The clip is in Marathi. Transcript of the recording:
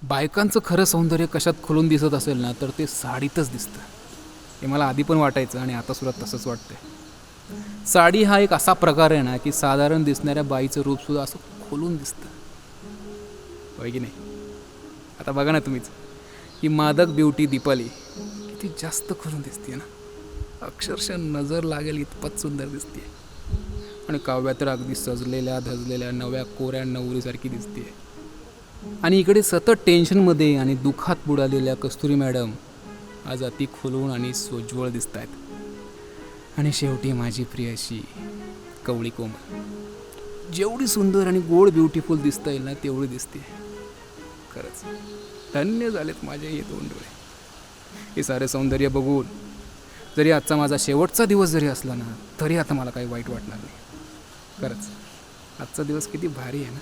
बायकांचं खरं सौंदर्य कशात खुलून दिसत असेल ना, तर ते साडीतच दिसतं. हे मला आधी पण वाटायचं आणि आता सुद्धा तसंच वाटतंय. साडी हा एक असा प्रकार आहे ना, की साधारण दिसणाऱ्या बाईचं रूपसुद्धा असं खुलून दिसतं, होय की नाही? आता बघा ना तुम्हीच, ही मादक ब्युटी दीपाली किती जास्त खुलून दिसते ना, अक्षरशः नजर लागेल इतपत सुंदर दिसते. आणि काव्या तर अगदी सजलेल्या धजलेल्या नव्या कोऱ्या नवरीसारखी दिसते. आणि इकडे सतत टेन्शनमध्ये आणि दुःखात बुडालेल्या कस्तुरी मॅडम आज अति खुलून आणि सोज्वळ दिसत आहेत. आणि शेवटी माझी प्रिय अशी कवळी कोमल जेवढी सुंदर आणि गोड ब्युटिफुल दिसता येईल ना, तेवढी दिसते. खरंच धन्य झालेत माझे हे दोन डोळे हे सारे सौंदर्य बघून. जरी आजचा माझा शेवटचा दिवस जरी असला ना, तरी आता मला काही वाईट वाटणार नाही. खरंच आजचा दिवस किती भारी आहे ना.